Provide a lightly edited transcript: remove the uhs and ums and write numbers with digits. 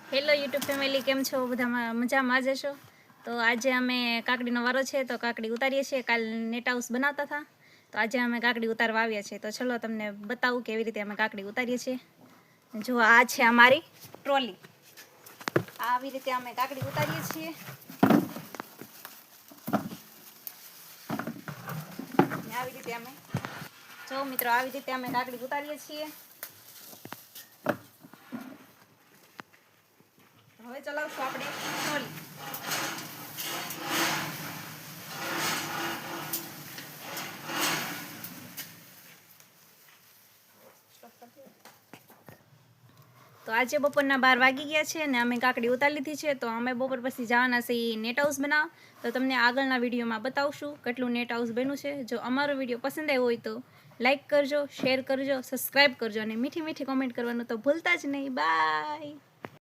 Hello YouTube family, કેમ છો? બધા મજામાં જ હશો. તો આજે અમે કાકડીનો વારો છે તો કાકડી ઉતારીએ છીએ. કાલ નેટ હાઉસ બનાવતા હતા તો આજે અમે કાકડી ઉતારવા આવ્યા છીએ. તો ચલો તમને બતાવું કેવી રીતે અમે કાકડી ઉતારીએ છીએ. જો આ છે અમારી ટ્રોલી. આવી રીતે અમે કાકડી ઉતારીએ છીએ. આવી રીતે અમે જો મિત્રો આવી રીતે અમે કાકડી ઉતારીએ છીએ. હવે ચલાવશું આપણે ટ્રોલી. તો આજે બપોરના 12 વાગી ગયા છે અને અમે કાકડી ઉતારી લીધી છે. તો અમે બપોર પછી જવાના છીએ નેટ હાઉસ બનાવવા. તો તમને આગળના વિડીયોમાં બતાવશું કેટલું નેટ હાઉસ બન્યું છે. જો અમારો વિડીયો પસંદ આવ્યો હોય તો લાઈક કરજો, શેર કરજો, સબસ્ક્રાઈબ કરજો અને મીઠી મીઠી કોમેન્ટ કરવાનું તો ભૂલતા જ નહીં. બાય.